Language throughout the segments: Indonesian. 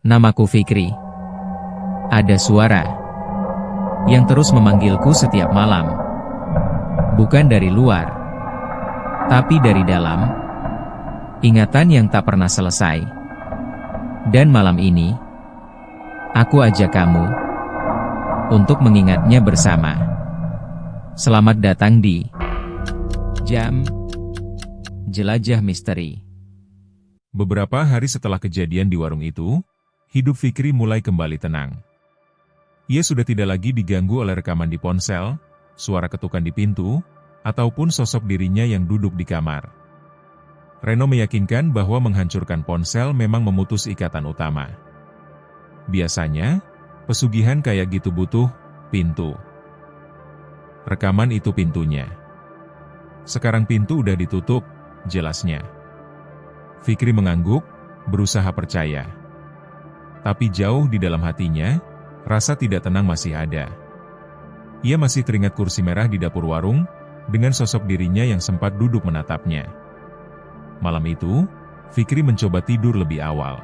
Namaku Fikri. Ada suara yang terus memanggilku setiap malam. Bukan dari luar, tapi dari dalam. Ingatan yang tak pernah selesai. Dan malam ini, aku ajak kamu untuk mengingatnya bersama. Selamat datang di Jam Jelajah Misteri. Beberapa hari setelah kejadian di warung itu, hidup Fikri mulai kembali tenang. Ia sudah tidak lagi diganggu oleh rekaman di ponsel, suara ketukan di pintu, ataupun sosok dirinya yang duduk di kamar. Reno meyakinkan bahwa menghancurkan ponsel memang memutus ikatan utama. Biasanya, pesugihan kayak gitu butuh pintu. Rekaman itu pintunya. Sekarang pintu udah ditutup, jelasnya. Fikri mengangguk, berusaha percaya. Tapi jauh di dalam hatinya, rasa tidak tenang masih ada. Ia masih teringat kursi merah di dapur warung, dengan sosok dirinya yang sempat duduk menatapnya. Malam itu, Fikri mencoba tidur lebih awal.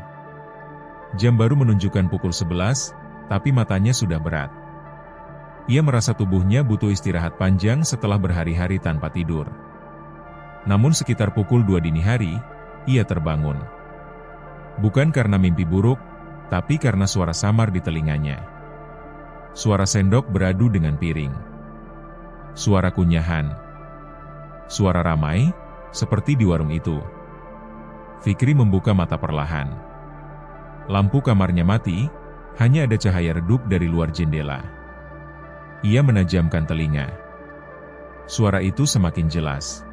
Jam baru menunjukkan pukul 11, tapi matanya sudah berat. Ia merasa tubuhnya butuh istirahat panjang setelah berhari-hari tanpa tidur. Namun sekitar pukul 2 dini hari, ia terbangun. Bukan karena mimpi buruk, tapi karena suara samar di telinganya. Suara sendok beradu dengan piring. Suara kunyahan. Suara ramai, seperti di warung itu. Fikri membuka mata perlahan. Lampu kamarnya mati, hanya ada cahaya redup dari luar jendela. Ia menajamkan telinga. Suara itu semakin jelas.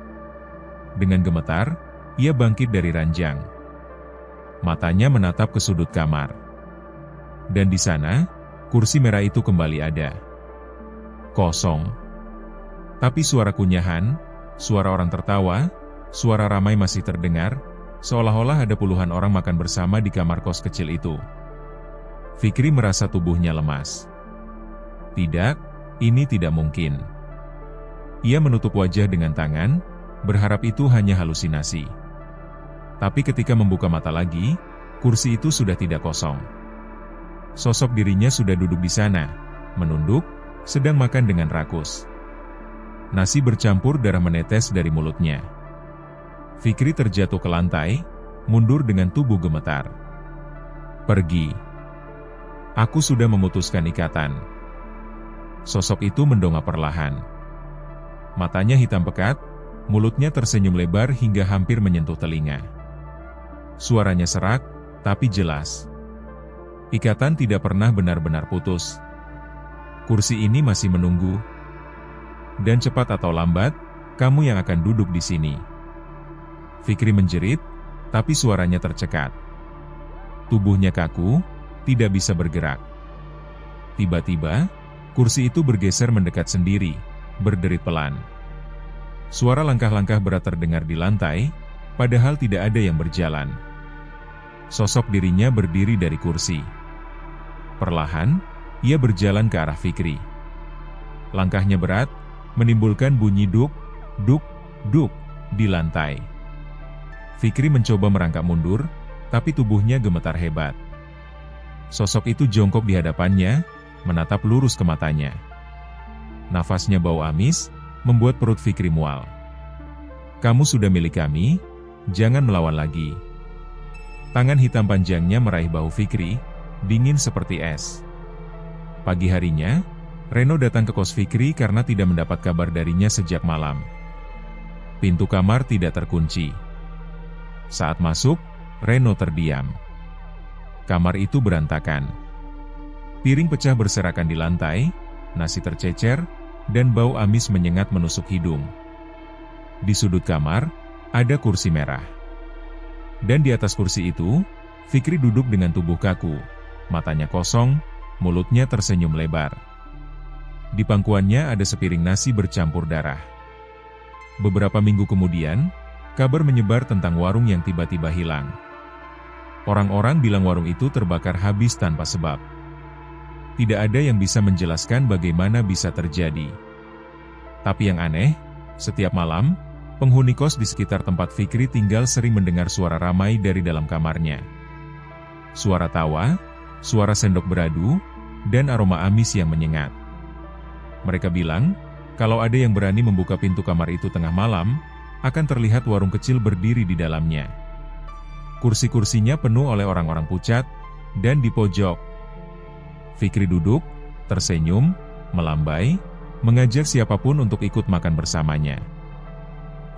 Dengan gemetar, ia bangkit dari ranjang. Matanya menatap ke sudut kamar. Dan di sana, kursi merah itu kembali ada. Kosong. Tapi suara kunyahan, suara orang tertawa, suara ramai masih terdengar, seolah-olah ada puluhan orang makan bersama di kamar kos kecil itu. Fikri merasa tubuhnya lemas. Tidak, ini tidak mungkin. Ia menutup wajah dengan tangan, berharap itu hanya halusinasi. Tapi ketika membuka mata lagi, kursi itu sudah tidak kosong. Sosok dirinya sudah duduk di sana, menunduk, sedang makan dengan rakus. Nasi bercampur darah menetes dari mulutnya. Fikri terjatuh ke lantai, mundur dengan tubuh gemetar. Pergi. Aku sudah memutuskan ikatan. Sosok itu mendongak perlahan. Matanya hitam pekat, mulutnya tersenyum lebar hingga hampir menyentuh telinga. Suaranya serak, tapi jelas. Ikatan tidak pernah benar-benar putus. Kursi ini masih menunggu. Dan cepat atau lambat, kamu yang akan duduk di sini. Fikri menjerit, tapi suaranya tercekat. Tubuhnya kaku, tidak bisa bergerak. Tiba-tiba, kursi itu bergeser mendekat sendiri, berderit pelan. Suara langkah-langkah berat terdengar di lantai, padahal tidak ada yang berjalan. Sosok dirinya berdiri dari kursi. Perlahan, ia berjalan ke arah Fikri. Langkahnya berat, menimbulkan bunyi duk, duk, duk di lantai. Fikri mencoba merangkak mundur, tapi tubuhnya gemetar hebat. Sosok itu jongkok di hadapannya, menatap lurus ke matanya. Nafasnya bau amis, membuat perut Fikri mual. Kamu sudah milik kami, jangan melawan lagi. Tangan hitam panjangnya meraih bahu Fikri, dingin seperti es. Pagi harinya, Reno datang ke kos Fikri karena tidak mendapat kabar darinya sejak malam. Pintu kamar tidak terkunci. Saat masuk, Reno terdiam. Kamar itu berantakan. Piring pecah berserakan di lantai, nasi tercecer, dan bau amis menyengat menusuk hidung. Di sudut kamar, ada kursi merah. Dan di atas kursi itu, Fikri duduk dengan tubuh kaku, matanya kosong, mulutnya tersenyum lebar. Di pangkuannya ada sepiring nasi bercampur darah. Beberapa minggu kemudian, kabar menyebar tentang warung yang tiba-tiba hilang. Orang-orang bilang warung itu terbakar habis tanpa sebab. Tidak ada yang bisa menjelaskan bagaimana bisa terjadi. Tapi yang aneh, setiap malam, penghuni kos di sekitar tempat Fikri tinggal sering mendengar suara ramai dari dalam kamarnya. suara tawa, suara sendok beradu, dan aroma amis yang menyengat. Mereka bilang, kalau ada yang berani membuka pintu kamar itu tengah malam, akan terlihat warung kecil berdiri di dalamnya. Kursi-kursinya penuh oleh orang-orang pucat, dan di pojok, Fikri duduk, tersenyum, melambai, mengajak siapapun untuk ikut makan bersamanya.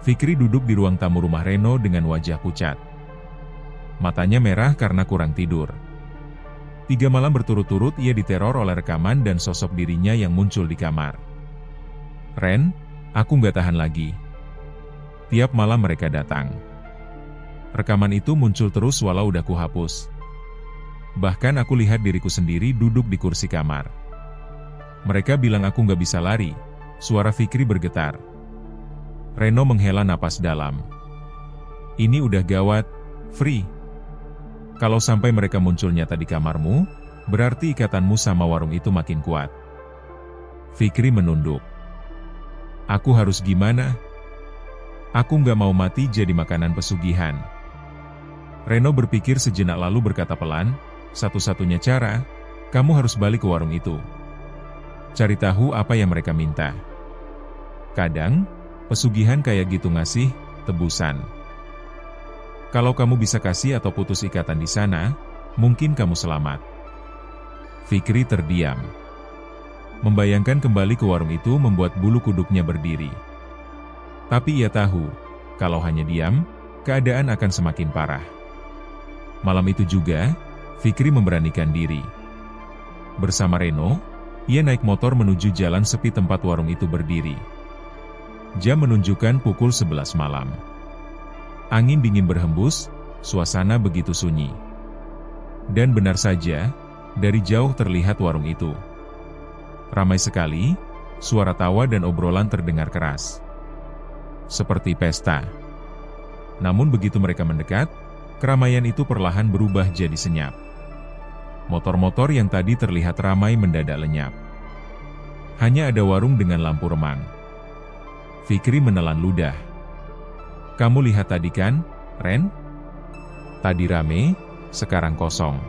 Fikri duduk di ruang tamu rumah Reno dengan wajah pucat. Matanya merah karena kurang tidur. 3 malam berturut-turut ia diteror oleh rekaman dan sosok dirinya yang muncul di kamar. Ren, aku nggak tahan lagi. Tiap malam mereka datang. Rekaman itu muncul terus walau udah kuhapus. Bahkan aku lihat diriku sendiri duduk di kursi kamar. Mereka bilang aku nggak bisa lari. Suara Fikri bergetar. Reno menghela napas dalam. Ini udah gawat, Fri. Kalau sampai mereka muncul nyata di kamarmu, berarti ikatanmu sama warung itu makin kuat. Fikri menunduk. Aku harus gimana? Aku nggak mau mati jadi makanan pesugihan. Reno berpikir sejenak lalu berkata pelan, satu-satunya cara, kamu harus balik ke warung itu. Cari tahu apa yang mereka minta. Kadang, pesugihan kayak gitu ngasih tebusan. Kalau kamu bisa kasih atau putus ikatan di sana, mungkin kamu selamat. Fikri terdiam. Membayangkan kembali ke warung itu membuat bulu kuduknya berdiri. Tapi ia tahu, kalau hanya diam, keadaan akan semakin parah. Malam itu juga, Fikri memberanikan diri. Bersama Reno, ia naik motor menuju jalan sepi tempat warung itu berdiri. Jam menunjukkan pukul 11 malam. Angin dingin berhembus, suasana begitu sunyi. Dan benar saja, dari jauh terlihat warung itu. Ramai sekali, suara tawa dan obrolan terdengar keras. Seperti pesta. Namun begitu mereka mendekat, keramaian itu perlahan berubah jadi senyap. Motor-motor yang tadi terlihat ramai mendadak lenyap. Hanya ada warung dengan lampu remang. Fikri menelan ludah. Kamu lihat tadi kan, Ren? Tadi rame, sekarang kosong.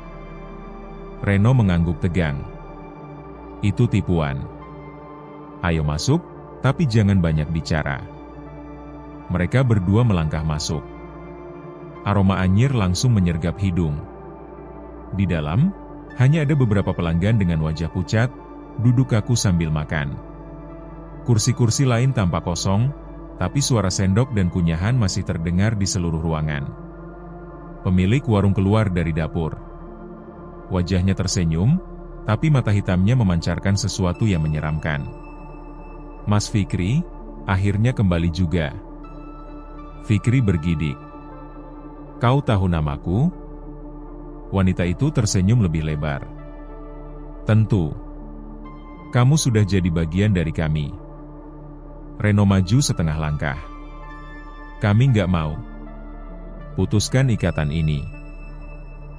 Reno mengangguk tegang. Itu tipuan. Ayo masuk, tapi jangan banyak bicara. Mereka berdua melangkah masuk. Aroma anyir langsung menyergap hidung. Di dalam, hanya ada beberapa pelanggan dengan wajah pucat, duduk kaku sambil makan. Kursi-kursi lain tampak kosong, tapi suara sendok dan kunyahan masih terdengar di seluruh ruangan. Pemilik warung keluar dari dapur. Wajahnya tersenyum, tapi mata hitamnya memancarkan sesuatu yang menyeramkan. Mas Fikri, akhirnya kembali juga. Fikri bergidik. Kau tahu namaku? Wanita itu tersenyum lebih lebar. Tentu. Kamu sudah jadi bagian dari kami. Reno maju setengah langkah. Kami nggak mau. Putuskan ikatan ini.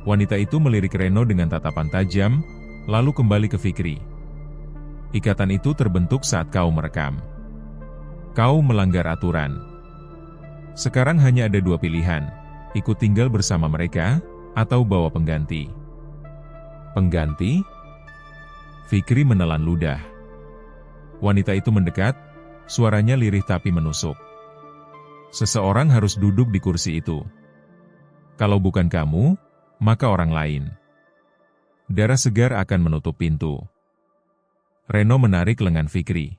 Wanita itu melirik Reno dengan tatapan tajam, lalu kembali ke Fikri. Ikatan itu terbentuk saat kau merekam. Kau melanggar aturan. Sekarang hanya ada 2 pilihan, ikut tinggal bersama mereka, atau bawa pengganti. Pengganti? Fikri menelan ludah. Wanita itu mendekat, suaranya lirih tapi menusuk. Seseorang harus duduk di kursi itu. Kalau bukan kamu, maka orang lain. Darah segar akan menutup pintu. Reno menarik lengan Fikri.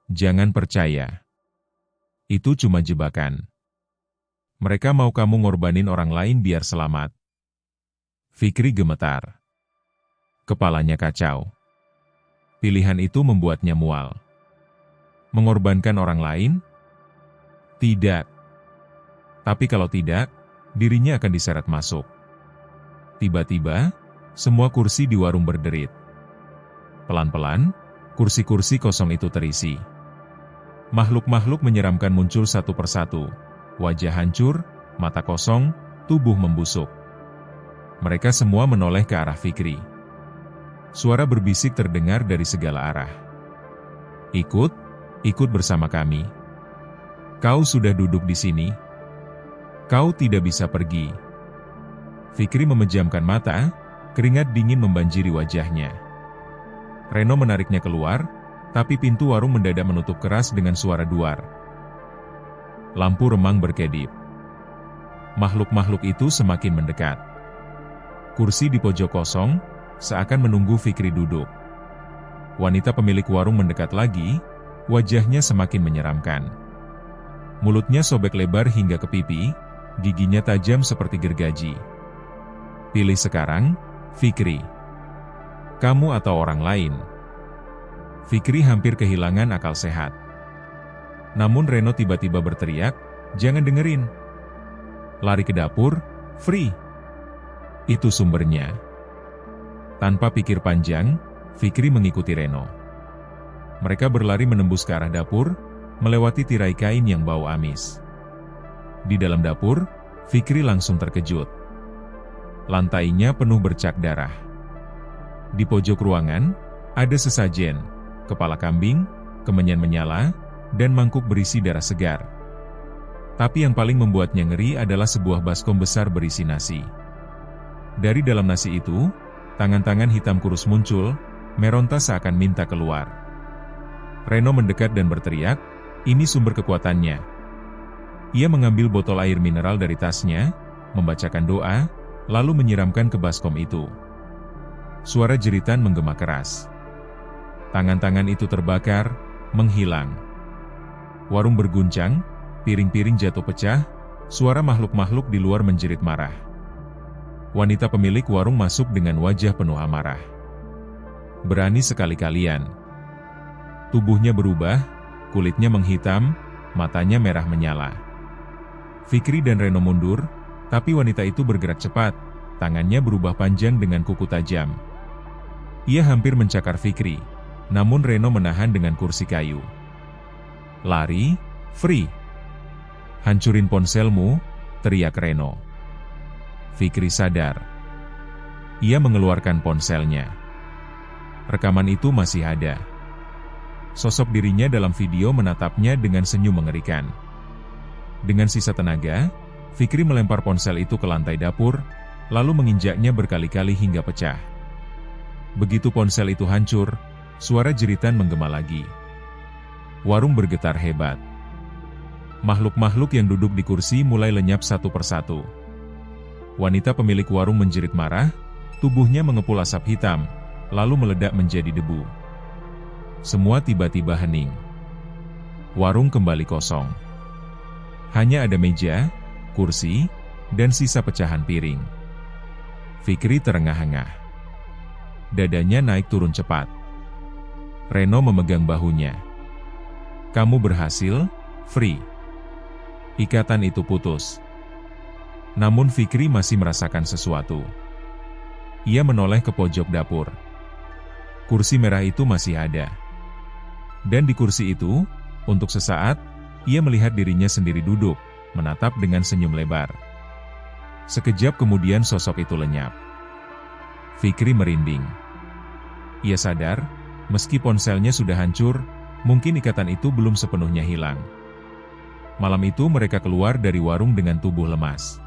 Jangan percaya. Itu cuma jebakan. Mereka mau kamu ngorbanin orang lain biar selamat. Fikri gemetar. Kepalanya kacau. Pilihan itu membuatnya mual. Mengorbankan orang lain? Tidak. Tapi kalau tidak, dirinya akan diseret masuk. Tiba-tiba, semua kursi di warung berderit. Pelan-pelan, kursi-kursi kosong itu terisi. Makhluk-makhluk menyeramkan muncul satu persatu. Wajah hancur, mata kosong, tubuh membusuk. Mereka semua menoleh ke arah Fikri. Suara berbisik terdengar dari segala arah. Ikut bersama kami. Kau sudah duduk di sini. Kau tidak bisa pergi. Fikri memejamkan mata, keringat dingin membanjiri wajahnya. Reno menariknya keluar, tapi pintu warung mendadak menutup keras dengan suara duar. Lampu remang berkedip. Makhluk-makhluk itu semakin mendekat. Kursi di pojok kosong, seakan menunggu Fikri duduk. Wanita pemilik warung mendekat lagi, wajahnya semakin menyeramkan. Mulutnya sobek lebar hingga ke pipi, giginya tajam seperti gergaji. Pilih sekarang, Fikri. Kamu atau orang lain. Fikri hampir kehilangan akal sehat. Namun Reno tiba-tiba berteriak, "Jangan dengerin." Lari ke dapur, "Free." Itu sumbernya. Tanpa pikir panjang, Fikri mengikuti Reno. Mereka berlari menembus ke arah dapur, melewati tirai kain yang bau amis. Di dalam dapur, Fikri langsung terkejut. Lantainya penuh bercak darah. Di pojok ruangan, ada sesajen, kepala kambing, kemenyan menyala, dan mangkuk berisi darah segar. Tapi yang paling membuatnya ngeri adalah sebuah baskom besar berisi nasi. Dari dalam nasi itu, tangan-tangan hitam kurus muncul, meronta seakan minta keluar. Reno mendekat dan berteriak, "Ini sumber kekuatannya." Ia mengambil botol air mineral dari tasnya, membacakan doa, lalu menyiramkan ke baskom itu. Suara jeritan menggema keras. Tangan-tangan itu terbakar, menghilang. Warung berguncang, piring-piring jatuh pecah, suara makhluk-makhluk di luar menjerit marah. Wanita pemilik warung masuk dengan wajah penuh amarah. "Berani sekali kalian." Tubuhnya berubah, kulitnya menghitam, matanya merah menyala. Fikri dan Reno mundur, tapi wanita itu bergerak cepat, tangannya berubah panjang dengan kuku tajam. Ia hampir mencakar Fikri, namun Reno menahan dengan kursi kayu. "Lari, Free. Hancurin ponselmu," teriak Reno. Fikri sadar. Ia mengeluarkan ponselnya. Rekaman itu masih ada. Sosok dirinya dalam video menatapnya dengan senyum mengerikan. Dengan sisa tenaga, Fikri melempar ponsel itu ke lantai dapur, lalu menginjaknya berkali-kali hingga pecah. Begitu ponsel itu hancur, suara jeritan menggema lagi. Warung bergetar hebat. Makhluk-makhluk yang duduk di kursi mulai lenyap satu persatu. Wanita pemilik warung menjerit marah, tubuhnya mengepul asap hitam, lalu meledak menjadi debu. Semua tiba-tiba hening. Warung kembali kosong. Hanya ada meja, kursi, dan sisa pecahan piring. Fikri terengah-engah. Dadanya naik turun cepat. Reno memegang bahunya. "Kamu berhasil, Free." Ikatan itu putus. Namun Fikri masih merasakan sesuatu. Ia menoleh ke pojok dapur. Kursi merah itu masih ada. Dan di kursi itu, untuk sesaat, ia melihat dirinya sendiri duduk, menatap dengan senyum lebar. Sekejap kemudian sosok itu lenyap. Fikri merinding. Ia sadar, meski ponselnya sudah hancur, mungkin ikatan itu belum sepenuhnya hilang. Malam itu mereka keluar dari warung dengan tubuh lemas.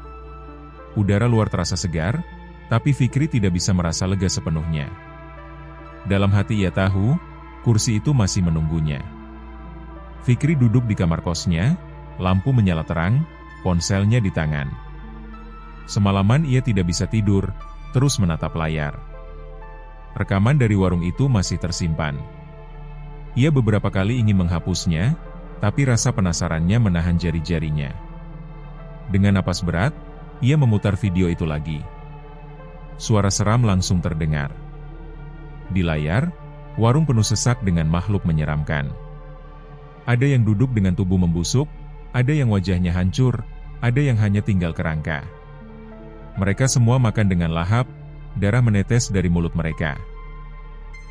Udara luar terasa segar, tapi Fikri tidak bisa merasa lega sepenuhnya. Dalam hati ia tahu, kursi itu masih menunggunya. Fikri duduk di kamar kosnya, lampu menyala terang, ponselnya di tangan. Semalaman ia tidak bisa tidur, terus menatap layar. Rekaman dari warung itu masih tersimpan. Ia beberapa kali ingin menghapusnya, tapi rasa penasarannya menahan jari-jarinya. Dengan napas berat, ia memutar video itu lagi. Suara seram langsung terdengar. Di layar, warung penuh sesak dengan makhluk menyeramkan. Ada yang duduk dengan tubuh membusuk, ada yang wajahnya hancur, ada yang hanya tinggal kerangka. Mereka semua makan dengan lahap, darah menetes dari mulut mereka.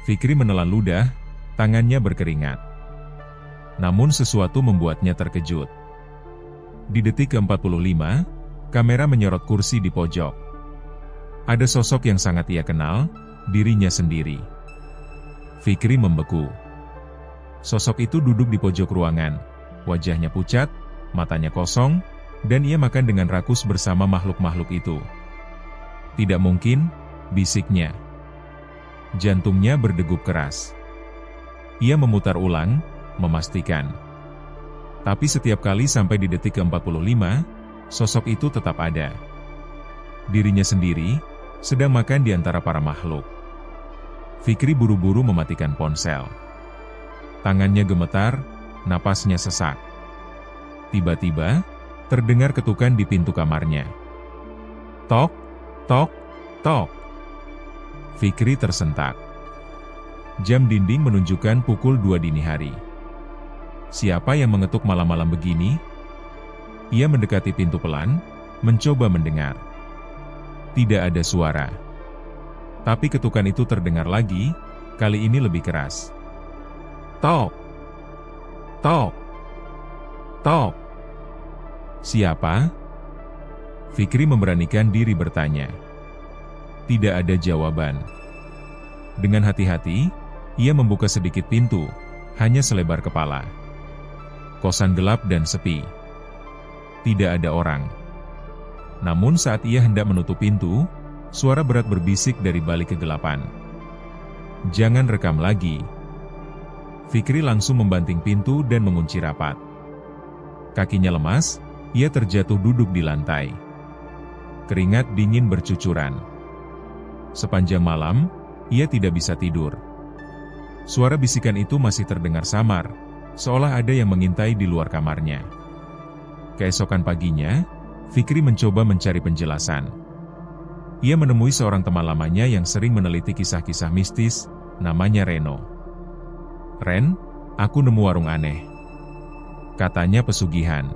Fikri menelan ludah, tangannya berkeringat. Namun sesuatu membuatnya terkejut. Di detik ke-45, kamera menyorot kursi di pojok. Ada sosok yang sangat ia kenal, dirinya sendiri. Fikri membeku. Sosok itu duduk di pojok ruangan, wajahnya pucat, matanya kosong, dan ia makan dengan rakus bersama makhluk-makhluk itu. Tidak mungkin, bisiknya. Jantungnya berdegup keras. Ia memutar ulang, memastikan. Tapi setiap kali sampai di detik ke-45, sosok itu tetap ada. Dirinya sendiri, sedang makan di antara para makhluk. Fikri buru-buru mematikan ponsel. Tangannya gemetar, napasnya sesak. Tiba-tiba, terdengar ketukan di pintu kamarnya. Tok, tok, tok. Fikri tersentak. Jam dinding menunjukkan pukul 2 dini hari. Siapa yang mengetuk malam-malam begini? Ia mendekati pintu pelan, mencoba mendengar. Tidak ada suara. Tapi ketukan itu terdengar lagi, kali ini lebih keras. Tok, tok, tok. Siapa? Fikri memberanikan diri bertanya. Tidak ada jawaban. Dengan hati-hati, ia membuka sedikit pintu, hanya selebar kepala. Kosan gelap dan sepi. Tidak ada orang. Namun saat ia hendak menutup pintu, suara berat berbisik dari balik kegelapan. Jangan rekam lagi. Fikri langsung membanting pintu dan mengunci rapat. Kakinya lemas, ia terjatuh duduk di lantai. Keringat dingin bercucuran. Sepanjang malam, ia tidak bisa tidur. Suara bisikan itu masih terdengar samar, seolah ada yang mengintai di luar kamarnya. Keesokan paginya, Fikri mencoba mencari penjelasan. Ia menemui seorang teman lamanya yang sering meneliti kisah-kisah mistis, namanya Reno. Ren, aku nemu warung aneh. Katanya pesugihan.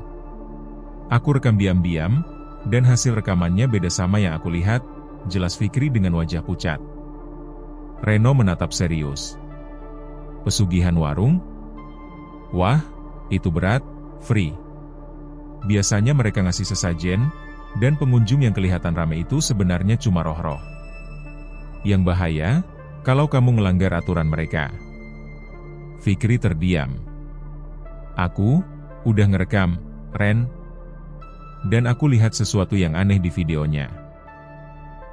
Aku rekam diam-diam, dan hasil rekamannya beda sama yang aku lihat, jelas Fikri dengan wajah pucat. Reno menatap serius. Pesugihan warung? Wah, itu berat, Fri. Biasanya mereka ngasih sesajen, dan pengunjung yang kelihatan ramai itu sebenarnya cuma roh-roh. Yang bahaya, kalau kamu melanggar aturan mereka. Fikri terdiam. Aku, udah ngerekam, Ren. Dan aku lihat sesuatu yang aneh di videonya.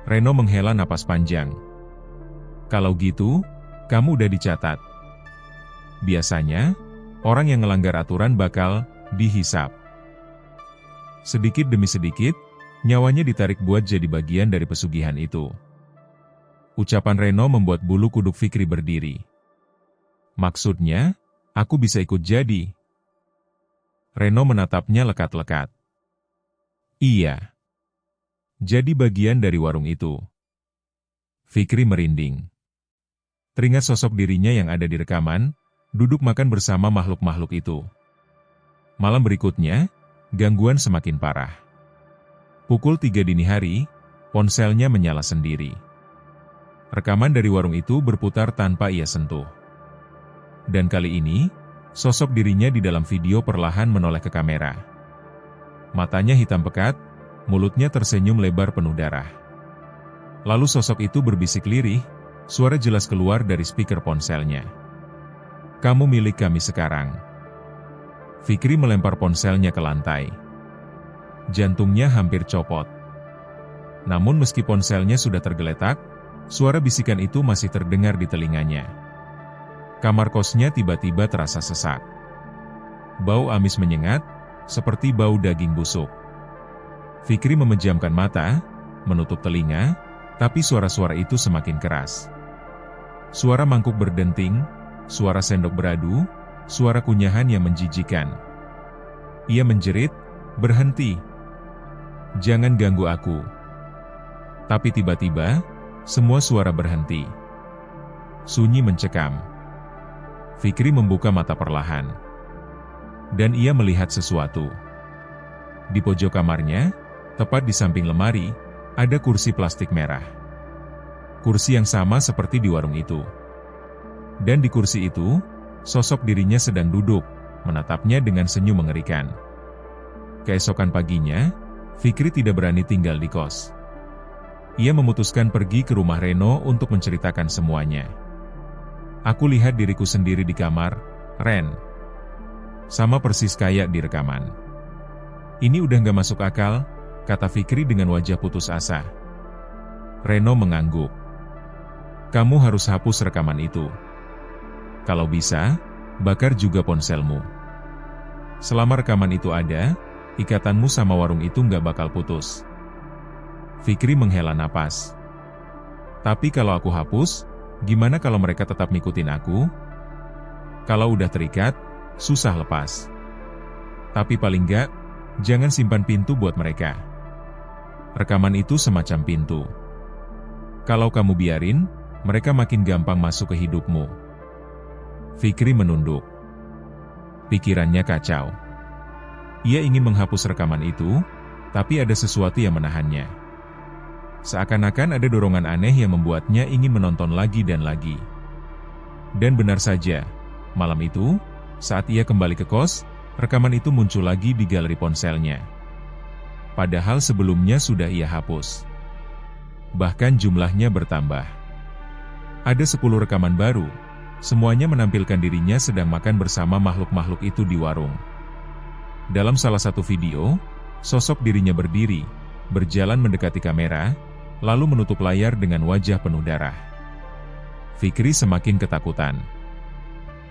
Reno menghela napas panjang. Kalau gitu, kamu udah dicatat. Biasanya, orang yang melanggar aturan bakal dihisap. Sedikit demi sedikit, nyawanya ditarik buat jadi bagian dari pesugihan itu. Ucapan Reno membuat bulu kuduk Fikri berdiri. Maksudnya, aku bisa ikut jadi. Reno menatapnya lekat-lekat. Iya. Jadi bagian dari warung itu. Fikri merinding. Teringat sosok dirinya yang ada di rekaman, duduk makan bersama makhluk-makhluk itu. Malam berikutnya, gangguan semakin parah. Pukul 3 dini hari, ponselnya menyala sendiri. Rekaman dari warung itu berputar tanpa ia sentuh. Dan kali ini, sosok dirinya di dalam video perlahan menoleh ke kamera. Matanya hitam pekat, mulutnya tersenyum lebar penuh darah. Lalu sosok itu berbisik lirih, suara jelas keluar dari speaker ponselnya. Kamu milik kami sekarang. Fikri melempar ponselnya ke lantai. Jantungnya hampir copot. Namun meski ponselnya sudah tergeletak, suara bisikan itu masih terdengar di telinganya. Kamar kosnya tiba-tiba terasa sesak. Bau amis menyengat, seperti bau daging busuk. Fikri memejamkan mata, menutup telinga, tapi suara-suara itu semakin keras. Suara mangkuk berdenting, suara sendok beradu, suara kunyahan yang menjijikan. Ia menjerit, berhenti. Jangan ganggu aku. Tapi tiba-tiba, semua suara berhenti. Sunyi mencekam. Fikri membuka mata perlahan. Dan ia melihat sesuatu. Di pojok kamarnya, tepat di samping lemari, ada kursi plastik merah. Kursi yang sama seperti di warung itu. Dan di kursi itu, sosok dirinya sedang duduk, menatapnya dengan senyum mengerikan. Keesokan paginya, Fikri tidak berani tinggal di kos. Ia memutuskan pergi ke rumah Reno untuk menceritakan semuanya. Aku lihat diriku sendiri di kamar, Ren. Sama persis kayak di rekaman. Ini udah gak masuk akal, kata Fikri dengan wajah putus asa. Reno mengangguk. Kamu harus hapus rekaman itu. Kalau bisa, bakar juga ponselmu. Selama rekaman itu ada, ikatanmu sama warung itu nggak bakal putus. Fikri menghela napas. Tapi kalau aku hapus, gimana kalau mereka tetap ngikutin aku? Kalau udah terikat, susah lepas. Tapi paling nggak, jangan simpan pintu buat mereka. Rekaman itu semacam pintu. Kalau kamu biarin, mereka makin gampang masuk ke hidupmu. Fikri menunduk. Pikirannya kacau. Ia ingin menghapus rekaman itu, tapi ada sesuatu yang menahannya. Seakan-akan ada dorongan aneh yang membuatnya ingin menonton lagi dan lagi. Dan benar saja, malam itu, saat ia kembali ke kos, rekaman itu muncul lagi di galeri ponselnya. Padahal sebelumnya sudah ia hapus. Bahkan jumlahnya bertambah. Ada 10 rekaman baru, semuanya menampilkan dirinya sedang makan bersama makhluk-makhluk itu di warung. Dalam salah satu video, sosok dirinya berdiri, berjalan mendekati kamera, lalu menutup layar dengan wajah penuh darah. Fikri semakin ketakutan.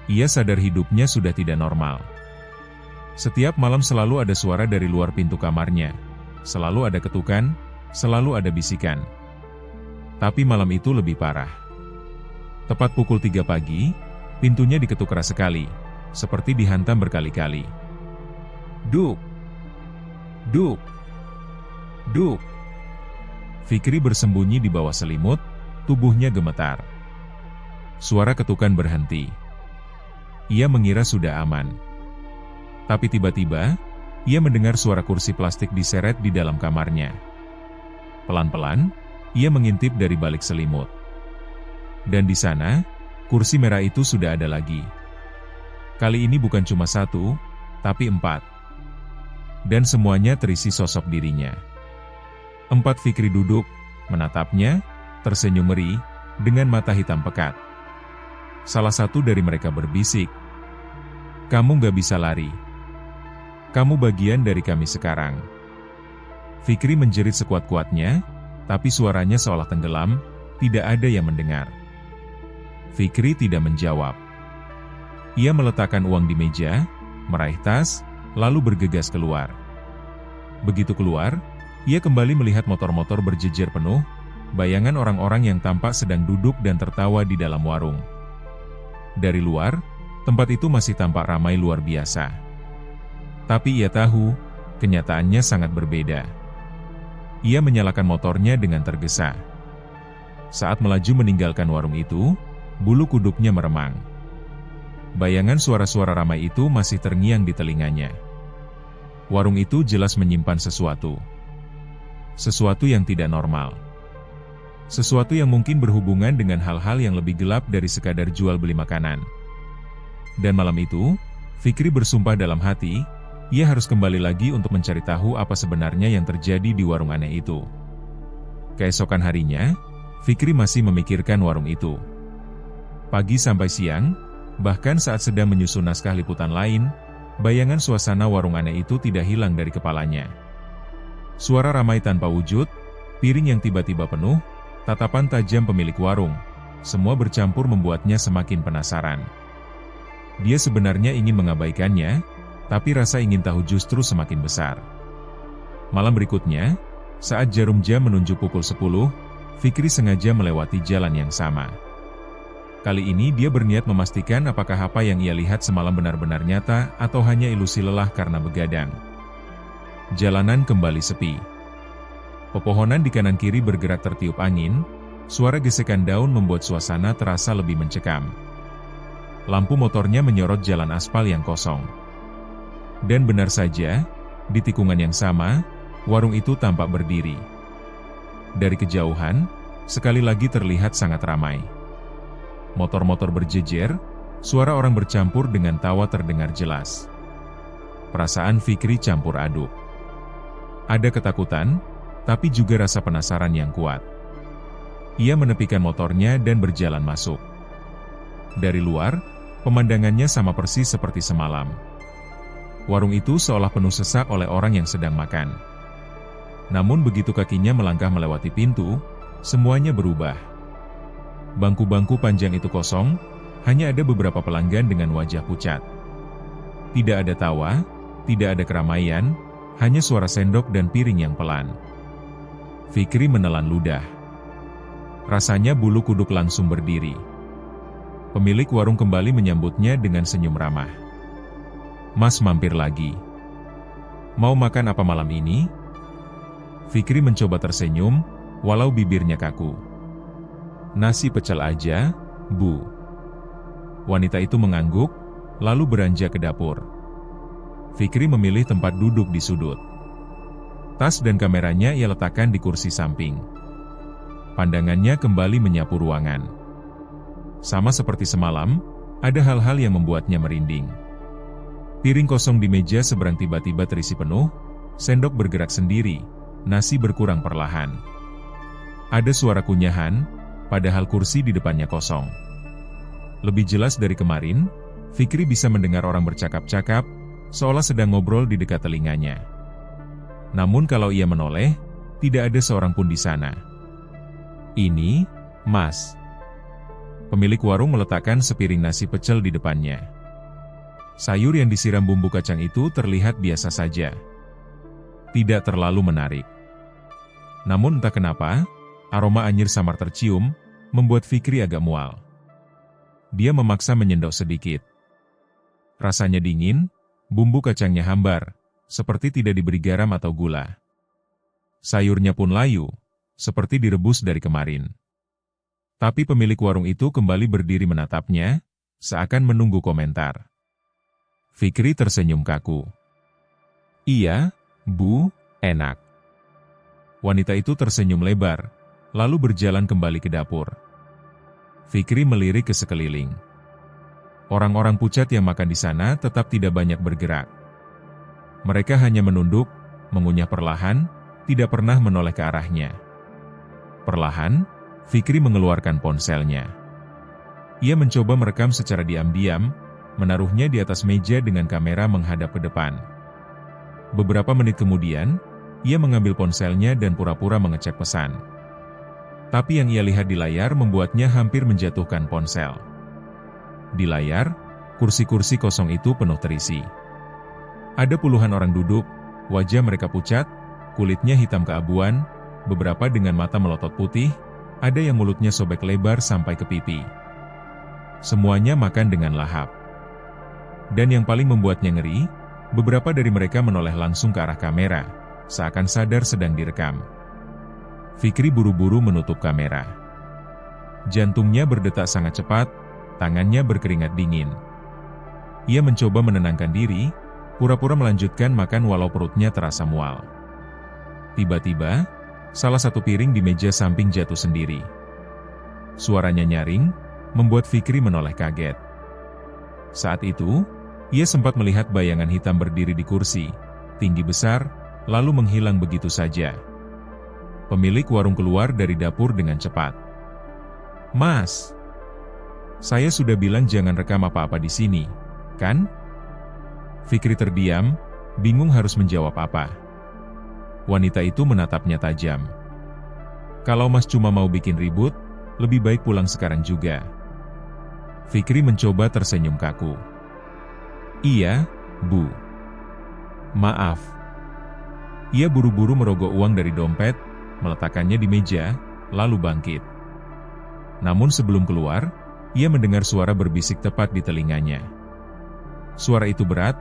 Ia sadar hidupnya sudah tidak normal. Setiap malam selalu ada suara dari luar pintu kamarnya, selalu ada ketukan, selalu ada bisikan. Tapi malam itu lebih parah. Tepat pukul 3 pagi, pintunya diketuk keras sekali, seperti dihantam berkali-kali. Duk! Duk! Duk! Fikri bersembunyi di bawah selimut, tubuhnya gemetar. Suara ketukan berhenti. Ia mengira sudah aman. Tapi tiba-tiba, ia mendengar suara kursi plastik diseret di dalam kamarnya. Pelan-pelan, ia mengintip dari balik selimut. Dan di sana, kursi merah itu sudah ada lagi. Kali ini bukan cuma 1, tapi 4. Dan semuanya terisi sosok dirinya. 4 Fikri duduk, menatapnya, tersenyum ngeri, dengan mata hitam pekat. Salah satu dari mereka berbisik, "Kamu gak bisa lari. Kamu bagian dari kami sekarang." Fikri menjerit sekuat-kuatnya, tapi suaranya seolah tenggelam, tidak ada yang mendengar. Fikri tidak menjawab. Ia meletakkan uang di meja, meraih tas, lalu bergegas keluar. Begitu keluar, ia kembali melihat motor-motor berjejer penuh, bayangan orang-orang yang tampak sedang duduk dan tertawa di dalam warung. Dari luar, tempat itu masih tampak ramai luar biasa. Tapi ia tahu, kenyataannya sangat berbeda. Ia menyalakan motornya dengan tergesa. Saat melaju meninggalkan warung itu, bulu kuduknya meremang. Bayangan suara-suara ramai itu masih terngiang di telinganya. Warung itu jelas menyimpan sesuatu. Sesuatu yang tidak normal. Sesuatu yang mungkin berhubungan dengan hal-hal yang lebih gelap dari sekadar jual beli makanan. Dan malam itu, Fikri bersumpah dalam hati, ia harus kembali lagi untuk mencari tahu apa sebenarnya yang terjadi di warung aneh itu. Keesokan harinya, Fikri masih memikirkan warung itu. Pagi sampai siang, bahkan saat sedang menyusun naskah liputan lain, bayangan suasana warung aneh itu tidak hilang dari kepalanya. Suara ramai tanpa wujud, piring yang tiba-tiba penuh, tatapan tajam pemilik warung, semua bercampur membuatnya semakin penasaran. Dia sebenarnya ingin mengabaikannya, tapi rasa ingin tahu justru semakin besar. Malam berikutnya, saat jarum jam menunjuk pukul 10, Fikri sengaja melewati jalan yang sama. Kali ini dia berniat memastikan apakah apa yang ia lihat semalam benar-benar nyata atau hanya ilusi lelah karena begadang. Jalanan kembali sepi. Pepohonan di kanan kiri bergerak tertiup angin, suara gesekan daun membuat suasana terasa lebih mencekam. Lampu motornya menyorot jalan aspal yang kosong. Dan benar saja, di tikungan yang sama, warung itu tampak berdiri. Dari kejauhan, sekali lagi terlihat sangat ramai. Motor-motor berjejer, suara orang bercampur dengan tawa terdengar jelas. Perasaan Fikri campur aduk. Ada ketakutan, tapi juga rasa penasaran yang kuat. Ia menepikan motornya dan berjalan masuk. Dari luar, pemandangannya sama persis seperti semalam. Warung itu seolah penuh sesak oleh orang yang sedang makan. Namun begitu kakinya melangkah melewati pintu, Semuanya berubah. Bangku-bangku panjang itu kosong, hanya ada beberapa pelanggan dengan wajah pucat. Tidak ada tawa, tidak ada keramaian, hanya suara sendok dan piring yang pelan. Fikri menelan ludah. Rasanya bulu kuduk langsung berdiri. Pemilik warung kembali menyambutnya dengan senyum ramah. "Mas mampir lagi. Mau makan apa malam ini?" Fikri mencoba tersenyum, walau bibirnya kaku. "Nasi pecel aja, Bu." Wanita itu mengangguk, lalu beranjak ke dapur. Fikri memilih tempat duduk di sudut. Tas dan kameranya ia letakkan di kursi samping. Pandangannya kembali menyapu ruangan. Sama seperti semalam, ada hal-hal yang membuatnya merinding. Piring kosong di meja seberang tiba-tiba terisi penuh, sendok bergerak sendiri, nasi berkurang perlahan. Ada suara kunyahan, padahal kursi di depannya kosong. Lebih jelas dari kemarin, Fikri bisa mendengar orang bercakap-cakap, seolah sedang ngobrol di dekat telinganya. Namun kalau ia menoleh, tidak ada seorang pun di sana. "Ini, Mas." Pemilik warung meletakkan sepiring nasi pecel di depannya. Sayur yang disiram bumbu kacang itu terlihat biasa saja. Tidak terlalu menarik. Namun entah kenapa, aroma anyir samar tercium, membuat Fikri agak mual. Dia memaksa menyendok sedikit. Rasanya dingin, bumbu kacangnya hambar, seperti tidak diberi garam atau gula. Sayurnya pun layu, seperti direbus dari kemarin. Tapi pemilik warung itu kembali berdiri menatapnya, seakan menunggu komentar. Fikri tersenyum kaku. "Iya, Bu, enak." Wanita itu tersenyum lebar, lalu berjalan kembali ke dapur. Fikri melirik ke sekeliling. Orang-orang pucat yang makan di sana tetap tidak banyak bergerak. Mereka hanya menunduk, mengunyah perlahan, tidak pernah menoleh ke arahnya. Perlahan, Fikri mengeluarkan ponselnya. Ia mencoba merekam secara diam-diam, menaruhnya di atas meja dengan kamera menghadap ke depan. Beberapa menit kemudian, ia mengambil ponselnya dan pura-pura mengecek pesan. Tapi yang ia lihat di layar membuatnya hampir menjatuhkan ponsel. Di layar, kursi-kursi kosong itu penuh terisi. Ada puluhan orang duduk, wajah mereka pucat, kulitnya hitam keabuan, beberapa dengan mata melotot putih, ada yang mulutnya sobek lebar sampai ke pipi. Semuanya makan dengan lahap. Dan yang paling membuatnya ngeri, beberapa dari mereka menoleh langsung ke arah kamera, seakan sadar sedang direkam. Fikri buru-buru menutup kamera. Jantungnya berdetak sangat cepat, tangannya berkeringat dingin. Ia mencoba menenangkan diri, pura-pura melanjutkan makan walau perutnya terasa mual. Tiba-tiba, salah satu piring di meja samping jatuh sendiri. Suaranya nyaring, membuat Fikri menoleh kaget. Saat itu, ia sempat melihat bayangan hitam berdiri di kursi, tinggi besar, lalu menghilang begitu saja. Pemilik warung keluar dari dapur dengan cepat. "Mas, saya sudah bilang jangan rekam apa-apa di sini, kan?" Fikri terdiam, bingung harus menjawab apa. Wanita itu menatapnya tajam. "Kalau Mas cuma mau bikin ribut, lebih baik pulang sekarang juga." Fikri mencoba tersenyum kaku. "Iya, Bu. Maaf." Ia buru-buru merogoh uang dari dompet, meletakkannya di meja, lalu bangkit. Namun sebelum keluar, ia mendengar suara berbisik tepat di telinganya. Suara itu berat,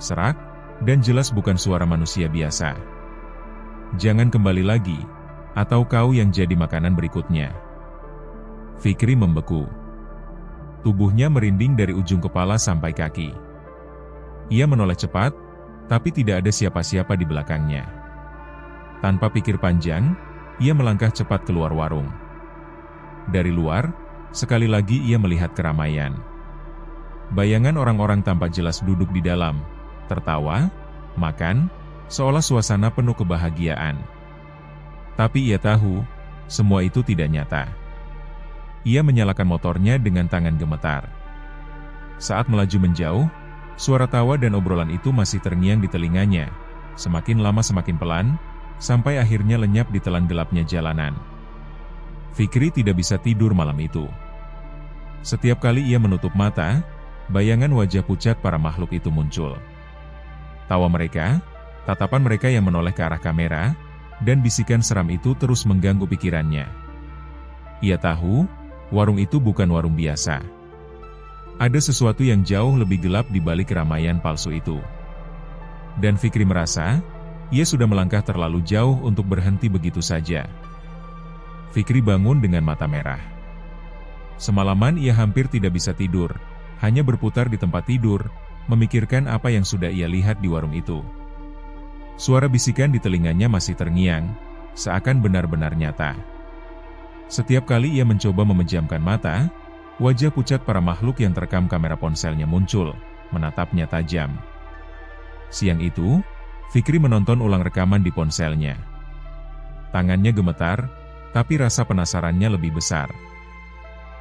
serak, dan jelas bukan suara manusia biasa. "Jangan kembali lagi, atau kau yang jadi makanan berikutnya." Fikri membeku. Tubuhnya merinding dari ujung kepala sampai kaki. Ia menoleh cepat, tapi tidak ada siapa-siapa di belakangnya. Tanpa pikir panjang, ia melangkah cepat keluar warung. Dari luar, sekali lagi ia melihat keramaian. Bayangan orang-orang tampak jelas duduk di dalam, tertawa, makan, seolah suasana penuh kebahagiaan. Tapi ia tahu, semua itu tidak nyata. Ia menyalakan motornya dengan tangan gemetar. Saat melaju menjauh, suara tawa dan obrolan itu masih terngiang di telinganya, semakin lama semakin pelan, sampai akhirnya lenyap di telan gelapnya jalanan. Fikri tidak bisa tidur malam itu. Setiap kali ia menutup mata, bayangan wajah pucat para makhluk itu muncul. Tawa mereka, tatapan mereka yang menoleh ke arah kamera, dan bisikan seram itu terus mengganggu pikirannya. Ia tahu, warung itu bukan warung biasa. Ada sesuatu yang jauh lebih gelap di balik keramaian palsu itu. Dan Fikri merasa, ia sudah melangkah terlalu jauh untuk berhenti begitu saja. Fikri bangun dengan mata merah. Semalaman ia hampir tidak bisa tidur, hanya berputar di tempat tidur, memikirkan apa yang sudah ia lihat di warung itu. Suara bisikan di telinganya masih terngiang, seakan benar-benar nyata. Setiap kali ia mencoba memejamkan mata, wajah pucat para makhluk yang terekam kamera ponselnya muncul, menatapnya tajam. Siang itu, Fikri menonton ulang rekaman di ponselnya. Tangannya gemetar, tapi rasa penasarannya lebih besar.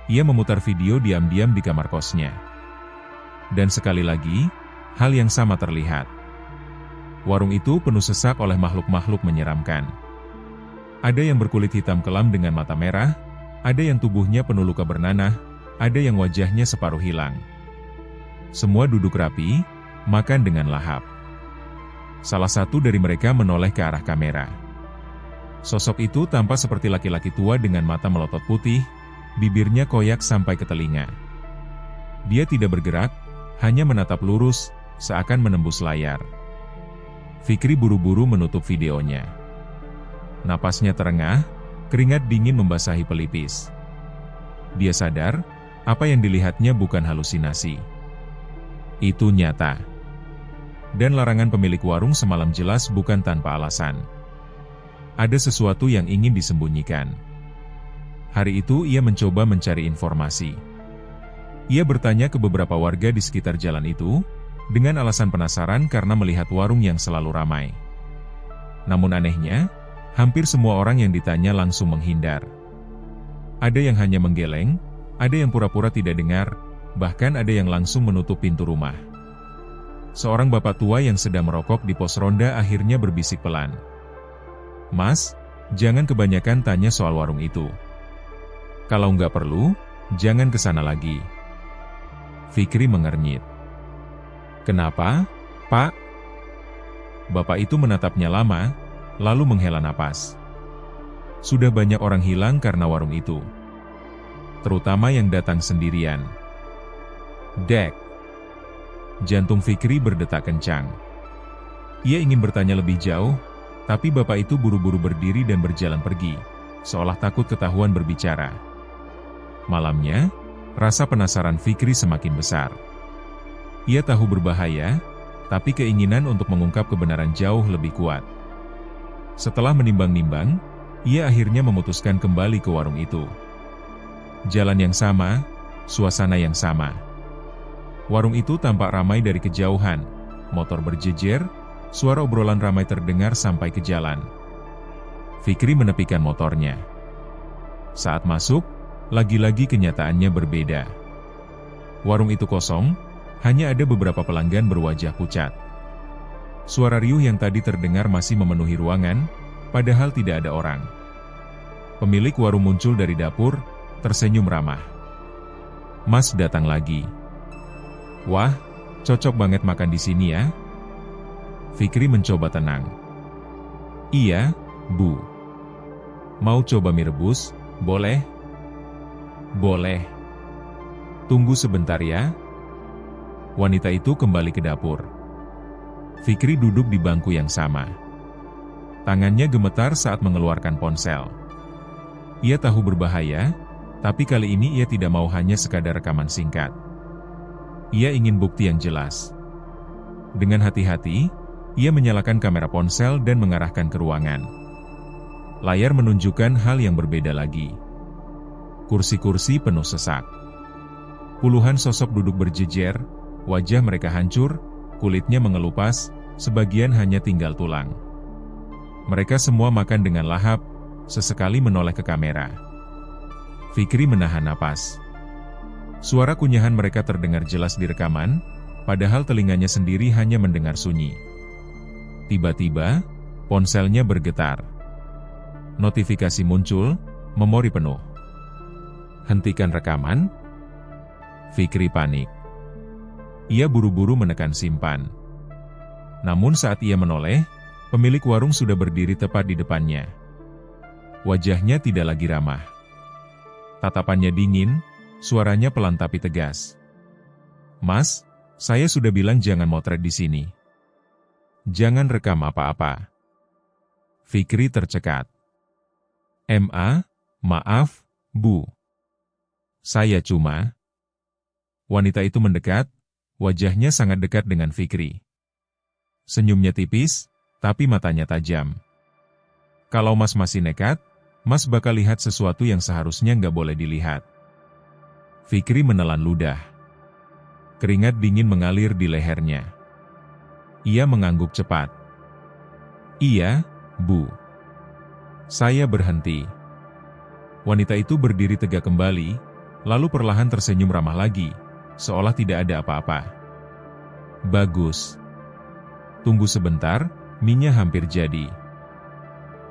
Ia memutar video diam-diam di kamar kosnya. Dan sekali lagi, hal yang sama terlihat. Warung itu penuh sesak oleh makhluk-makhluk menyeramkan. Ada yang berkulit hitam kelam dengan mata merah, ada yang tubuhnya penuh luka bernanah, ada yang wajahnya separuh hilang. Semua duduk rapi, makan dengan lahap. Salah satu dari mereka menoleh ke arah kamera. Sosok itu tampak seperti laki-laki tua dengan mata melotot putih, bibirnya koyak sampai ke telinga. Dia tidak bergerak, hanya menatap lurus, seakan menembus layar. Fikri buru-buru menutup videonya. Napasnya terengah, keringat dingin membasahi pelipis. Dia sadar, apa yang dilihatnya bukan halusinasi. Itu nyata. Dan larangan pemilik warung semalam jelas bukan tanpa alasan. Ada sesuatu yang ingin disembunyikan. Hari itu ia mencoba mencari informasi. Ia bertanya ke beberapa warga di sekitar jalan itu, dengan alasan penasaran karena melihat warung yang selalu ramai. Namun anehnya, hampir semua orang yang ditanya langsung menghindar. Ada yang hanya menggeleng, ada yang pura-pura tidak dengar, bahkan ada yang langsung menutup pintu rumah. Seorang bapak tua yang sedang merokok di pos ronda akhirnya berbisik pelan. "Mas, jangan kebanyakan tanya soal warung itu. Kalau nggak perlu, jangan ke sana lagi." Fikri mengernyit. "Kenapa, Pak?" Bapak itu menatapnya lama, lalu menghela napas. Sudah banyak orang hilang karena warung itu. Terutama yang datang sendirian. Dek. Jantung Fikri berdetak kencang. Ia ingin bertanya lebih jauh, tapi bapak itu buru-buru berdiri dan berjalan pergi, seolah takut ketahuan berbicara. Malamnya, rasa penasaran Fikri semakin besar. Ia tahu berbahaya, tapi keinginan untuk mengungkap kebenaran jauh lebih kuat. Setelah menimbang-nimbang, ia akhirnya memutuskan kembali ke warung itu. Jalan yang sama, suasana yang sama. Warung itu tampak ramai dari kejauhan, motor berjejer, suara obrolan ramai terdengar sampai ke jalan. Fikri menepikan motornya. Saat masuk, lagi-lagi kenyataannya berbeda. Warung itu kosong, hanya ada beberapa pelanggan berwajah pucat. Suara riuh yang tadi terdengar masih memenuhi ruangan, padahal tidak ada orang. Pemilik warung muncul dari dapur, tersenyum ramah. "Mas datang lagi. Wah, cocok banget makan di sini ya." Fikri mencoba tenang. "Iya, Bu. Mau coba mie rebus, boleh?" "Boleh. Tunggu sebentar ya." Wanita itu kembali ke dapur. Fikri duduk di bangku yang sama. Tangannya gemetar saat mengeluarkan ponsel. Ia tahu berbahaya, tapi kali ini ia tidak mau hanya sekadar rekaman singkat. Ia ingin bukti yang jelas. Dengan hati-hati, ia menyalakan kamera ponsel dan mengarahkan ke ruangan. Layar menunjukkan hal yang berbeda lagi. Kursi-kursi penuh sesak. Puluhan sosok duduk berjejer, wajah mereka hancur, kulitnya mengelupas, sebagian hanya tinggal tulang. Mereka semua makan dengan lahap, sesekali menoleh ke kamera. Fikri menahan napas. Suara kunyahan mereka terdengar jelas di rekaman, padahal telinganya sendiri hanya mendengar sunyi. Tiba-tiba, ponselnya bergetar. Notifikasi muncul, memori penuh. Hentikan rekaman. Fikri panik. Ia buru-buru menekan simpan. Namun saat ia menoleh, pemilik warung sudah berdiri tepat di depannya. Wajahnya tidak lagi ramah. Tatapannya dingin, suaranya pelan tapi tegas. "Mas, saya sudah bilang jangan motret di sini. Jangan rekam apa-apa." Fikri tercekat. Maaf, Bu. Saya cuma..." Wanita itu mendekat, wajahnya sangat dekat dengan Fikri. Senyumnya tipis, tapi matanya tajam. "Kalau Mas masih nekat, Mas bakal lihat sesuatu yang seharusnya nggak boleh dilihat." Fikri menelan ludah. Keringat dingin mengalir di lehernya. Ia mengangguk cepat. "Iya, Bu. Saya berhenti." Wanita itu berdiri tegak kembali, lalu perlahan tersenyum ramah lagi, seolah tidak ada apa-apa. "Bagus. Tunggu sebentar, mie-nya hampir jadi."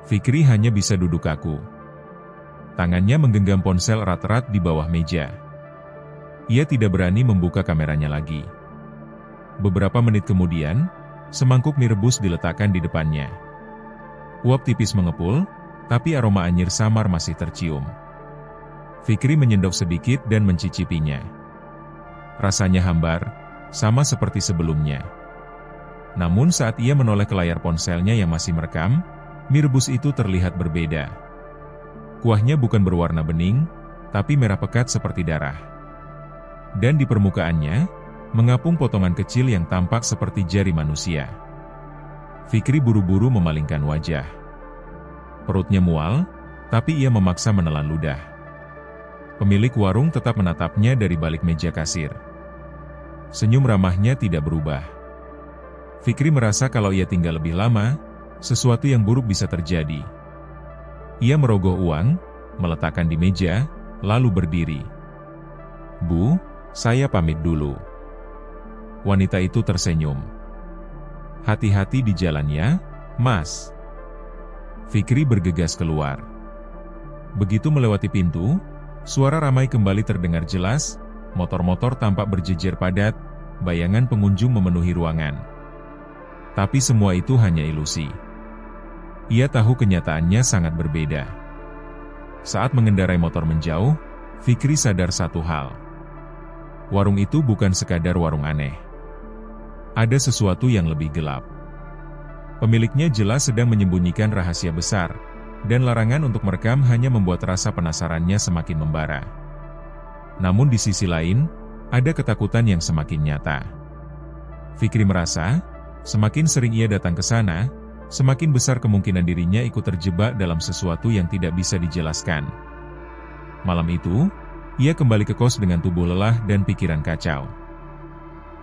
Fikri hanya bisa duduk kaku. Tangannya menggenggam ponsel erat-erat di bawah meja. Ia tidak berani membuka kameranya lagi. Beberapa menit kemudian, semangkuk mie rebus diletakkan di depannya. Uap tipis mengepul, tapi aroma anyir samar masih tercium. Fikri menyendok sedikit dan mencicipinya. Rasanya hambar, sama seperti sebelumnya. Namun saat ia menoleh ke layar ponselnya yang masih merekam, mie rebus itu terlihat berbeda. Kuahnya bukan berwarna bening, tapi merah pekat seperti darah. Dan di permukaannya, mengapung potongan kecil yang tampak seperti jari manusia. Fikri buru-buru memalingkan wajah. Perutnya mual, tapi ia memaksa menelan ludah. Pemilik warung tetap menatapnya dari balik meja kasir. Senyum ramahnya tidak berubah. Fikri merasa kalau ia tinggal lebih lama, sesuatu yang buruk bisa terjadi. Ia merogoh uang, meletakkan di meja, lalu berdiri. "Bu, saya pamit dulu." Wanita itu tersenyum. "Hati-hati di jalannya, Mas." Fikri bergegas keluar. Begitu melewati pintu, suara ramai kembali terdengar jelas, motor-motor tampak berjejer padat, bayangan pengunjung memenuhi ruangan. Tapi semua itu hanya ilusi. Ia tahu kenyataannya sangat berbeda. Saat mengendarai motor menjauh, Fikri sadar satu hal. Warung itu bukan sekadar warung aneh. Ada sesuatu yang lebih gelap. Pemiliknya jelas sedang menyembunyikan rahasia besar, dan larangan untuk merekam hanya membuat rasa penasarannya semakin membara. Namun di sisi lain, ada ketakutan yang semakin nyata. Fikri merasa, semakin sering ia datang ke sana, semakin besar kemungkinan dirinya ikut terjebak dalam sesuatu yang tidak bisa dijelaskan. Malam itu, ia kembali ke kos dengan tubuh lelah dan pikiran kacau.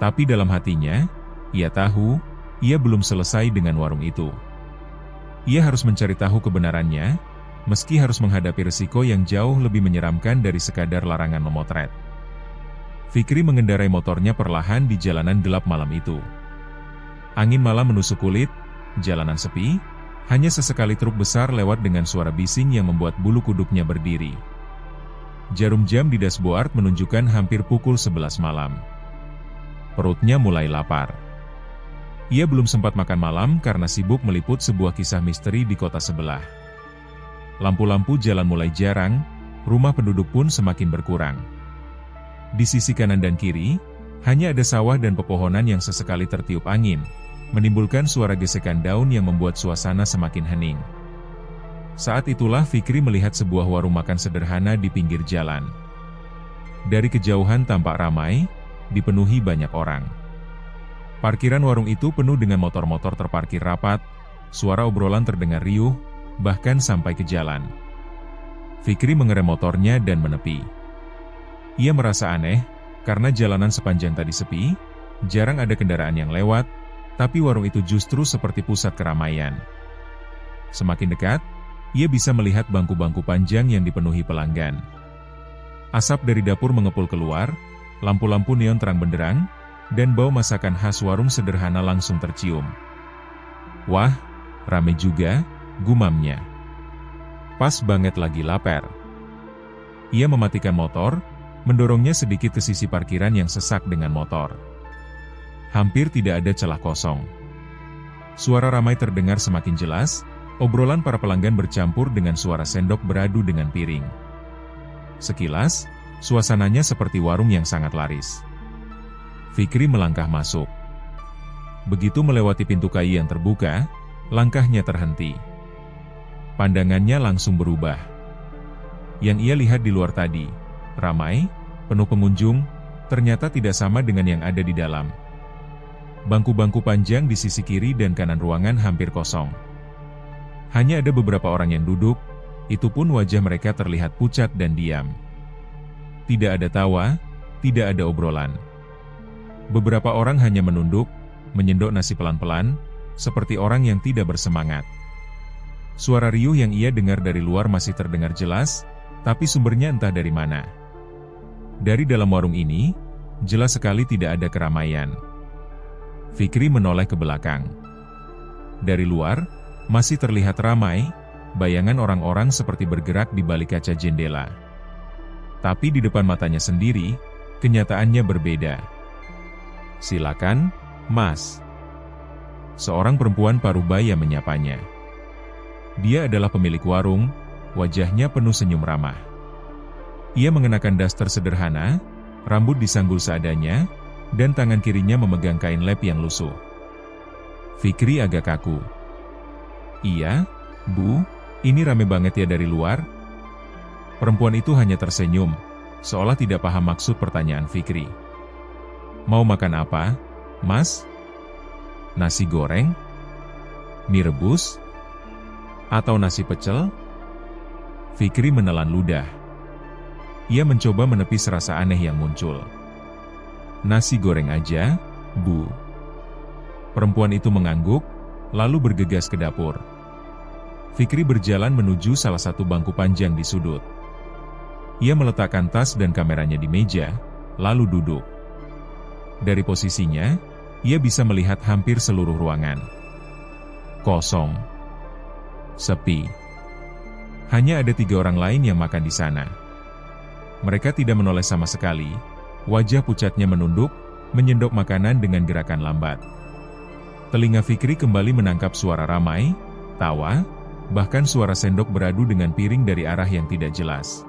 Tapi dalam hatinya, ia tahu, ia belum selesai dengan warung itu. Ia harus mencari tahu kebenarannya, meski harus menghadapi risiko yang jauh lebih menyeramkan dari sekadar larangan memotret. Fikri mengendarai motornya perlahan di jalanan gelap malam itu. Angin malam menusuk kulit, jalanan sepi, hanya sesekali truk besar lewat dengan suara bising yang membuat bulu kuduknya berdiri. Jarum jam di dashboard menunjukkan hampir pukul 11 malam. Perutnya mulai lapar. Ia belum sempat makan malam karena sibuk meliput sebuah kisah misteri di kota sebelah. Lampu-lampu jalan mulai jarang, rumah penduduk pun semakin berkurang. Di sisi kanan dan kiri, hanya ada sawah dan pepohonan yang sesekali tertiup angin, menimbulkan suara gesekan daun yang membuat suasana semakin hening. Saat itulah Fikri melihat sebuah warung makan sederhana di pinggir jalan. Dari kejauhan tampak ramai, dipenuhi banyak orang. Parkiran warung itu penuh dengan motor-motor terparkir rapat, suara obrolan terdengar riuh, bahkan sampai ke jalan. Fikri mengerem motornya dan menepi. Ia merasa aneh, karena jalanan sepanjang tadi sepi, jarang ada kendaraan yang lewat, tapi warung itu justru seperti pusat keramaian. Semakin dekat, ia bisa melihat bangku-bangku panjang yang dipenuhi pelanggan. Asap dari dapur mengepul keluar, lampu-lampu neon terang benderang, dan bau masakan khas warung sederhana langsung tercium. "Wah, rame juga," gumamnya. Pas banget lagi lapar. Ia mematikan motor, mendorongnya sedikit ke sisi parkiran yang sesak dengan motor. Hampir tidak ada celah kosong. Suara ramai terdengar semakin jelas, obrolan para pelanggan bercampur dengan suara sendok beradu dengan piring. Sekilas, suasananya seperti warung yang sangat laris. Fikri melangkah masuk. Begitu melewati pintu kayu yang terbuka, langkahnya terhenti. Pandangannya langsung berubah. Yang ia lihat di luar tadi, ramai, penuh pengunjung, ternyata tidak sama dengan yang ada di dalam. Bangku-bangku panjang di sisi kiri dan kanan ruangan hampir kosong. Hanya ada beberapa orang yang duduk, itu pun wajah mereka terlihat pucat dan diam. Tidak ada tawa, tidak ada obrolan. Beberapa orang hanya menunduk, menyendok nasi pelan-pelan, seperti orang yang tidak bersemangat. Suara riuh yang ia dengar dari luar masih terdengar jelas, tapi sumbernya entah dari mana. Dari dalam warung ini, jelas sekali tidak ada keramaian. Fikri menoleh ke belakang. Dari luar, masih terlihat ramai, bayangan orang-orang seperti bergerak di balik kaca jendela. Tapi di depan matanya sendiri, kenyataannya berbeda. "Silakan, Mas." Seorang perempuan parubaya menyapanya. Dia adalah pemilik warung, wajahnya penuh senyum ramah. Ia mengenakan daster sederhana, rambut disanggul seadanya, dan tangan kirinya memegang kain lap yang lusuh. Fikri agak kaku. "Iya, Bu, ini rame banget ya dari luar?" Perempuan itu hanya tersenyum, seolah tidak paham maksud pertanyaan Fikri. "Mau makan apa, Mas? Nasi goreng? Mie rebus? Atau nasi pecel?" Fikri menelan ludah. Ia mencoba menepis rasa aneh yang muncul. "Nasi goreng aja, Bu." Perempuan itu mengangguk, lalu bergegas ke dapur. Fikri berjalan menuju salah satu bangku panjang di sudut. Ia meletakkan tas dan kameranya di meja, lalu duduk. Dari posisinya, ia bisa melihat hampir seluruh ruangan. Kosong. Sepi. Hanya ada 3 orang lain yang makan di sana. Mereka tidak menoleh sama sekali. Wajah pucatnya menunduk, menyendok makanan dengan gerakan lambat. Telinga Fikri kembali menangkap suara ramai, tawa, bahkan suara sendok beradu dengan piring dari arah yang tidak jelas.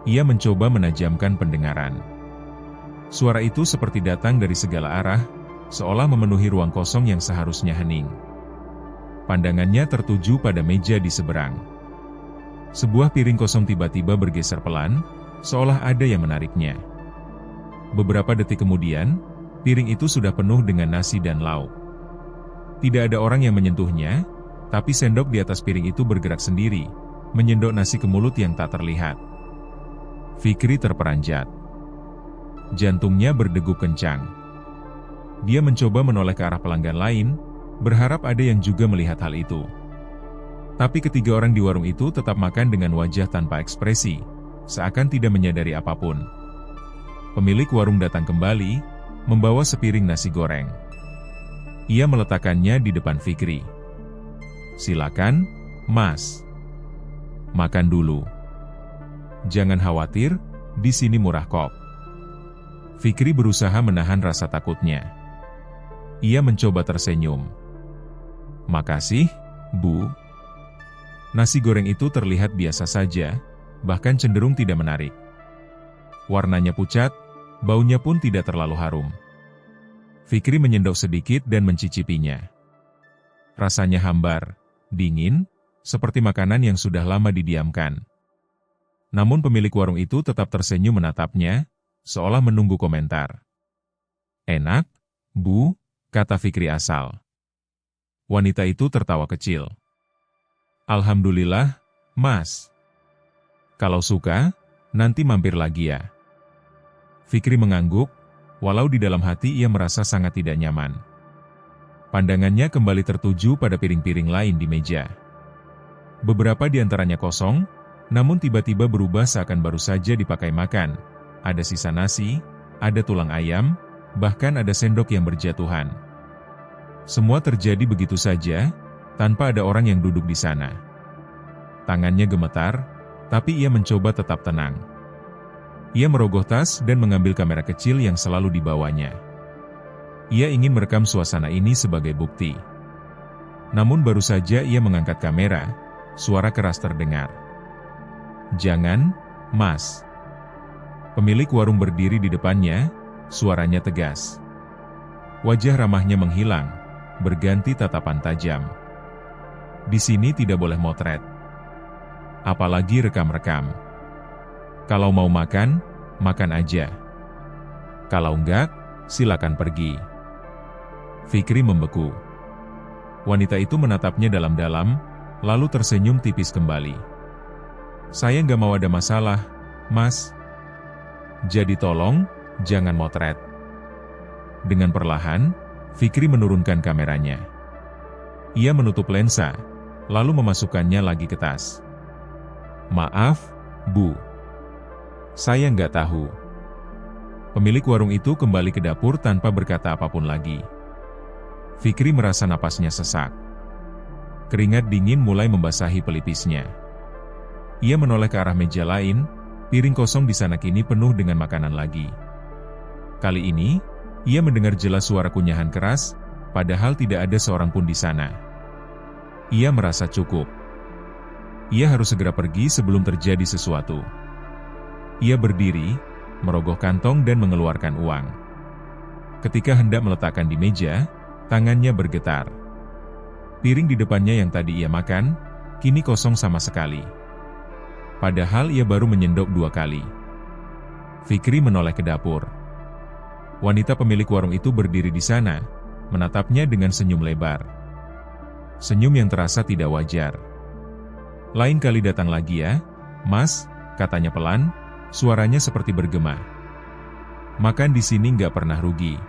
Ia mencoba menajamkan pendengaran. Suara itu seperti datang dari segala arah, seolah memenuhi ruang kosong yang seharusnya hening. Pandangannya tertuju pada meja di seberang. Sebuah piring kosong tiba-tiba bergeser pelan, seolah ada yang menariknya. Beberapa detik kemudian, piring itu sudah penuh dengan nasi dan lauk. Tidak ada orang yang menyentuhnya, tapi sendok di atas piring itu bergerak sendiri, menyendok nasi ke mulut yang tak terlihat. Fikri terperanjat. Jantungnya berdegup kencang. Dia mencoba menoleh ke arah pelanggan lain, berharap ada yang juga melihat hal itu. Tapi ketiga orang di warung itu tetap makan dengan wajah tanpa ekspresi, seakan tidak menyadari apapun. Pemilik warung datang kembali, membawa sepiring nasi goreng. Ia meletakkannya di depan Fikri. "Silakan, Mas. Makan dulu. Jangan khawatir, di sini murah kok." Fikri berusaha menahan rasa takutnya. Ia mencoba tersenyum. "Makasih, Bu." Nasi goreng itu terlihat biasa saja, bahkan cenderung tidak menarik. Warnanya pucat, baunya pun tidak terlalu harum. Fikri menyendok sedikit dan mencicipinya. Rasanya hambar, dingin, seperti makanan yang sudah lama didiamkan. Namun pemilik warung itu tetap tersenyum menatapnya, seolah menunggu komentar. "Enak, Bu," kata Fikri asal. Wanita itu tertawa kecil. "Alhamdulillah, Mas. Kalau suka, nanti mampir lagi ya." Fikri mengangguk, walau di dalam hati ia merasa sangat tidak nyaman. Pandangannya kembali tertuju pada piring-piring lain di meja. Beberapa di antaranya kosong, namun tiba-tiba berubah seakan baru saja dipakai makan. Ada sisa nasi, ada tulang ayam, bahkan ada sendok yang berjatuhan. Semua terjadi begitu saja, tanpa ada orang yang duduk di sana. Tangannya gemetar, tapi ia mencoba tetap tenang. Ia merogoh tas dan mengambil kamera kecil yang selalu dibawanya. Ia ingin merekam suasana ini sebagai bukti. Namun baru saja ia mengangkat kamera, suara keras terdengar. "Jangan, Mas." Pemilik warung berdiri di depannya, suaranya tegas. Wajah ramahnya menghilang, berganti tatapan tajam. "Di sini tidak boleh motret. Apalagi rekam-rekam. Kalau mau makan, makan aja. Kalau enggak, silakan pergi." Fikri membeku. Wanita itu menatapnya dalam-dalam, lalu tersenyum tipis kembali. "Saya nggak mau ada masalah, Mas. Jadi tolong, jangan motret." Dengan perlahan, Fikri menurunkan kameranya. Ia menutup lensa, lalu memasukkannya lagi ke tas. "Maaf, Bu. Saya nggak tahu." Pemilik warung itu kembali ke dapur tanpa berkata apapun lagi. Fikri merasa napasnya sesak. Keringat dingin mulai membasahi pelipisnya. Ia menoleh ke arah meja lain, piring kosong di sana kini penuh dengan makanan lagi. Kali ini, ia mendengar jelas suara kunyahan keras, padahal tidak ada seorang pun di sana. Ia merasa cukup. Ia harus segera pergi sebelum terjadi sesuatu. Ia berdiri, merogoh kantong dan mengeluarkan uang. Ketika hendak meletakkan di meja, tangannya bergetar. Piring di depannya yang tadi ia makan, kini kosong sama sekali. Padahal ia baru menyendok 2 kali. Fikri menoleh ke dapur. Wanita pemilik warung itu berdiri di sana, menatapnya dengan senyum lebar. Senyum yang terasa tidak wajar. "Lain kali datang lagi ya, Mas," katanya pelan, suaranya seperti bergema. "Makan di sini nggak pernah rugi."